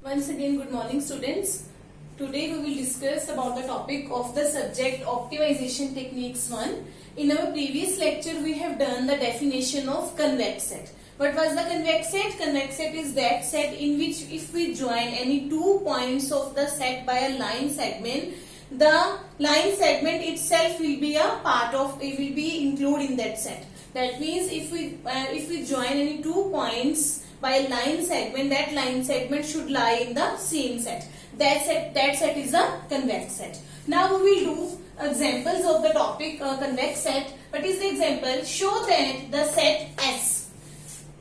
Once again, good morning students. Today we will discuss about the topic of the subject optimization techniques 1. In our previous lecture we have done the definition of convex set. What was the convex set? Convex set is that set in which if we join any 2 points of the set by a line segment, the line segment itself will be a part of, it will be included in that set. That means if we join any 2 points by a line segment, that line segment should lie in the same set. That set is a convex set. Now we will do examples of the topic convex set. What is the example? Show that the set S.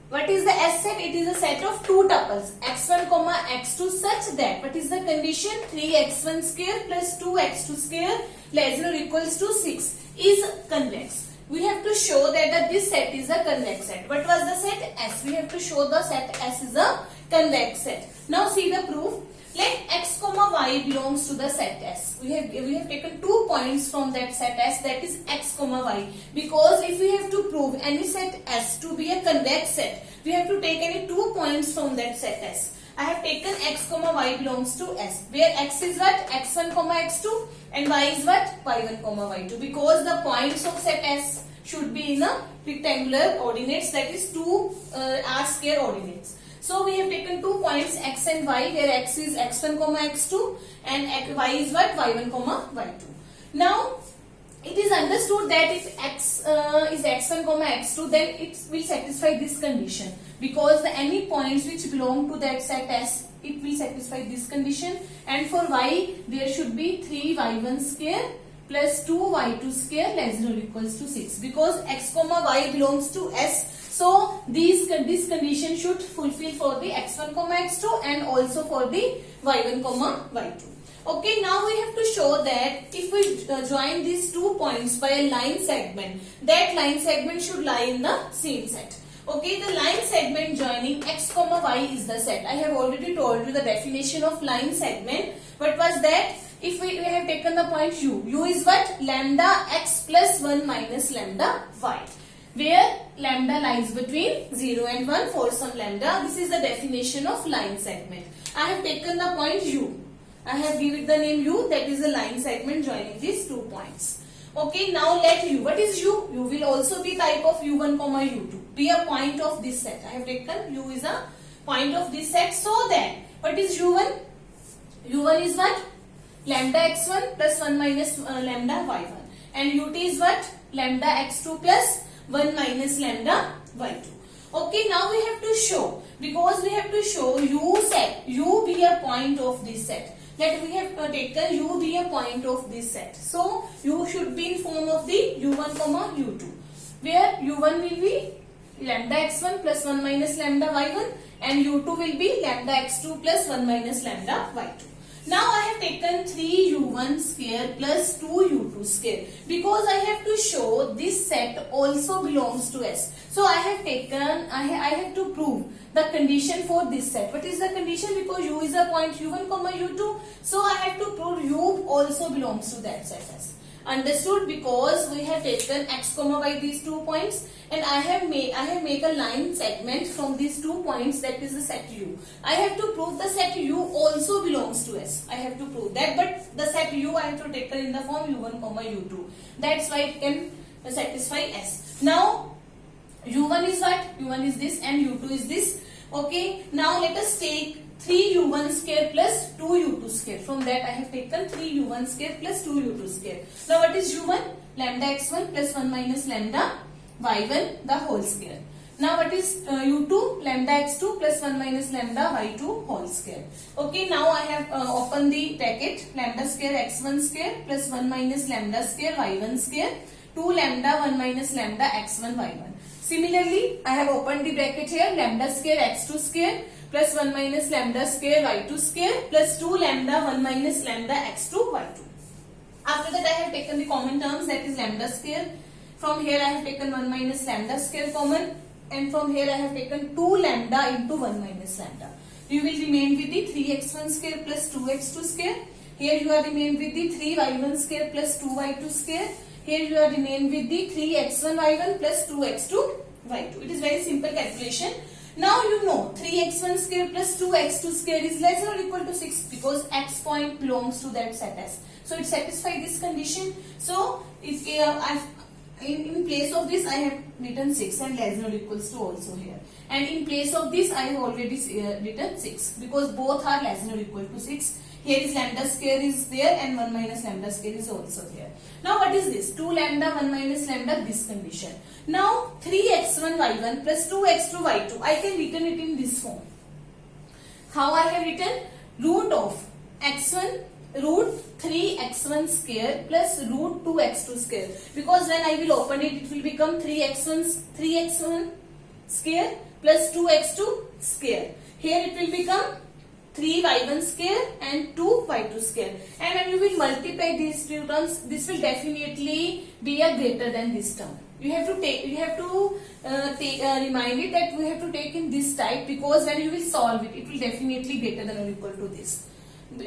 What is the S set? It is a set of 2 tuples x1, x2 such that, what is the condition? 3x1 square plus 2x2 square less than or equals to 6 is convex. We have to show that this set is a convex set. What was the set? S. We have to show the set S is a convex set. Now see the proof. Let x, y belongs to the set S. We have taken 2 points from that set S, that is x, y. Because if we have to prove any set S to be a convex set, we have to take any 2 points from that set S. I have taken x, y belongs to S, where x is what? x1, x2 and y is what? y1, y2. Because the points of set S should be in a rectangular ordinates, that is 2 r square ordinates. So we have taken 2 points x and y, where x is x1, x2 and y is what? y1, y2. Now it is understood that if x is x1, x2, then it will satisfy this condition, because any points which belong to that set S, it will satisfy this condition. And for y, there should be 3y1 square plus 2y2 square less than or equals to 6, because x, y belongs to S. So this condition should fulfill for the x1, x2 and also for the y1, y2. Okay, now we have to show that if we join these 2 points by a line segment, that line segment should lie in the same set. Okay, the line segment joining x, y is the set. I have already told you the definition of line segment. What was that? If we have taken the point u is what? Lambda x plus 1 minus lambda y, where lambda lies between 0 and 1 for some lambda. This is the definition of line segment. I have taken the point u. I have given it the name u, that is the line segment joining these 2 points. Okay, now let u. What is u? U will also be type of u1, u2. Be a point of this set. I have taken u is a point of this set, so that what is u1? u1 is what? Lambda x1 plus 1 minus lambda y1. And ut is what? Lambda x2 plus 1 minus lambda y2. Okay, now we have to show, because we have to show u set, u be a point of this set. That we have taken u be a point of this set. So u should be in form of the u1, u2, where u1 will be lambda x1 plus 1 minus lambda y1 and u2 will be lambda x2 plus 1 minus lambda y2. Now I have taken 3u1 square plus 2u2 square, because I have to show this set also belongs to S. So I have to prove the condition for this set. What is the condition? Because u is a point u1, u2, so I have to prove u also belongs to that set S. Understood? Because we have taken x, y these 2 points, and I have made a line segment from these 2 points, that is the set u. I have to prove the set u also belongs to S. I have to prove that, but the set u I have to take in the form u1, u2. That's why it can satisfy S. Now u1 is what? u1 is this and u2 is this. Okay, now let us take 3u1 square plus 2u2 square. From that I have taken 3u1 square plus 2u2 square. Now what is u1? Lambda x1 plus 1 minus lambda y1 the whole square. Now what is u2? Lambda x2 plus 1 minus lambda y2 whole square. Okay, now I have opened the bracket. Lambda square x1 square plus 1 minus lambda square y1 square, 2 lambda 1 minus lambda x1 y1. Similarly, I have opened the bracket here. Lambda square x2 square plus 1 minus lambda square y2 square plus 2 lambda 1 minus lambda x2 y2. After that I have taken the common terms, that is lambda square. From here I have taken 1 minus lambda square common, and from here I have taken 2 lambda into 1 minus lambda. You will remain with the 3x1 square plus 2x2 square. Here you are remain with the 3y1 square plus 2y2 square. Here you are remain with the 3x1 y1 plus 2x2 y2. It is very simple calculation. Now you know 3x1 square plus 2x2 square is less or equal to 6 because x point belongs to that set S. So it satisfies this condition. So if in place of this I have written 6 and less or equals to also here. And in place of this I have already written 6 because both are less or equal to 6. Here is lambda square is there and 1 minus lambda square is also there. Now what is this? 2 lambda 1 minus lambda, this condition. Now 3x1 y1 plus 2x2 y2. I can written it in this form. How I have written? Root of x1 root 3x1 square plus root 2x2 square. Because when I will open it, it will become 3x1 square plus 2x2 square. Here it will become 3y1 square and 2y2 square. And when you will multiply these two terms, this will definitely be a greater than this term. You have to remind it that we have to take in this type because when you will solve it, it will definitely greater than or equal to this.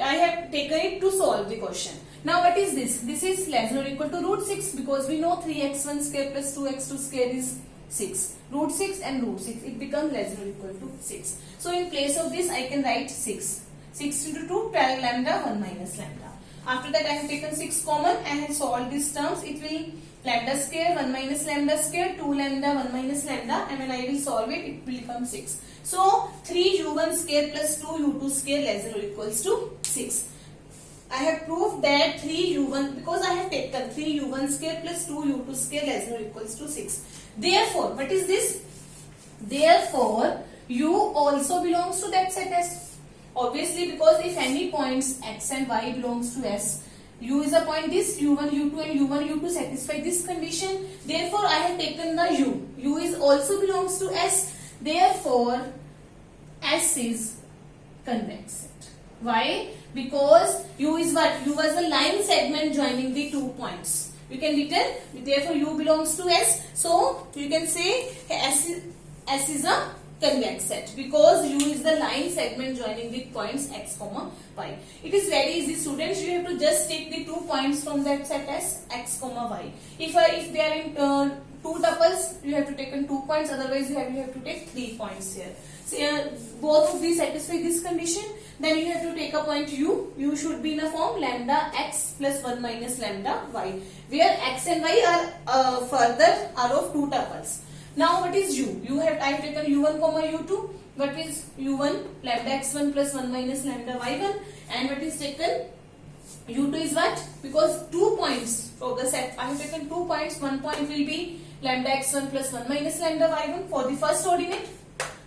I have taken it to solve the question. Now what is this? This is less than or equal to root 6 because we know 3x1 square plus 2x2 square is 6. Root 6 and root 6. It becomes less than or equal to 6. So in place of this I can write 6. 6 into 2, 12 lambda, 1 minus lambda. After that I have taken 6 common and have solved these terms. It will lambda square, 1 minus lambda square, 2 lambda, 1 minus lambda, and when I will solve it, it will become 6. So 3u1 square plus 2u2 square less than or equals to 6. I have proved that 3u1 because I have taken 3u1 square plus 2u2 square less than or equals to 6. Therefore, what is this? Therefore, u also belongs to that set S. Obviously, because if any points x and y belongs to S, u is a point this, u1, u2 and u1, u2 satisfy this condition. Therefore, I have taken the u. U is also belongs to S. Therefore, S is convex set. Why? Because u is what? U was a line segment joining the 2 points. You can written, therefore u belongs to S. So, you can say S is a convex set because u is the line segment joining the points x, y. It is very easy, students. You have to just take the 2 points from that set as x, y. If they are in 2 tuples, you have to take in 2 points. Otherwise, you have to take 3 points here. So both of these satisfy this condition. Then you have to take a point u. U should be in a form lambda x plus 1 minus lambda y, where x and y are of 2 tuples. Now what is u? I have taken u1 comma u2. What is u1? Lambda x1 plus 1 minus lambda y1. And what is taken? u2 is what? Because 2 points for the set. I have taken 2 points. 1 point will be lambda x1 plus 1 minus lambda y1 for the first ordinate.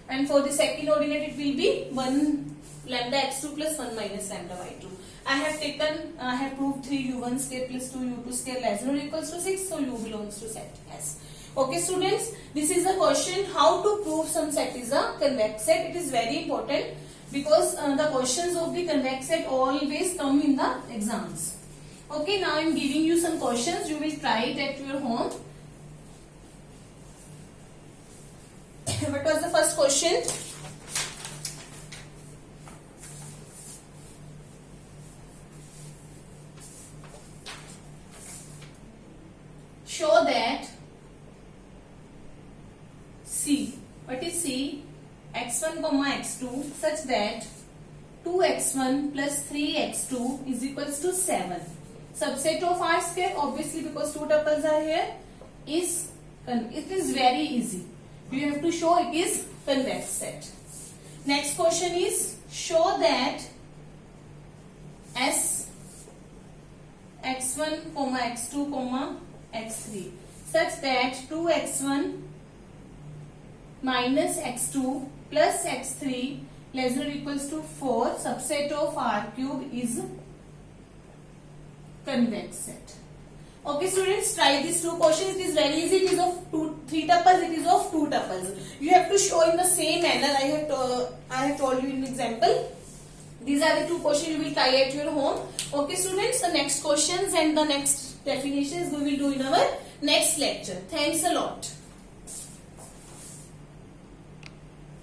And for the second ordinate it will be 1 lambda x2 plus 1 minus lambda y2. I have proved 3u1 square plus 2u2 square less than or equals to 6. So u belongs to set S. Okay students, this is the question how to prove some set is a convex set. It is very important because the questions of the convex set always come in the exams. Okay, now I am giving you some questions. You will try it at your home. What was the first question? Show that C. What is C? x1 comma x2 such that 2x1 plus 3x2 is equals to 7. Subset of R square, obviously because 2 tuples are here, it is very easy. You have to show it is convex set. Next question is show that S x1 comma x2 comma x3 such that 2x1 minus x2 plus x3 less than or equals to 4 subset of R cube is convex set. Okay students, try these 2 questions. It is very easy. It is of 3 tuples. It is of 2 tuples. You have to show in the same manner. I have told you in example. These are the 2 questions you will try at your home. Okay students, the next questions and the next definitions we will do in our next lecture. Thanks a lot.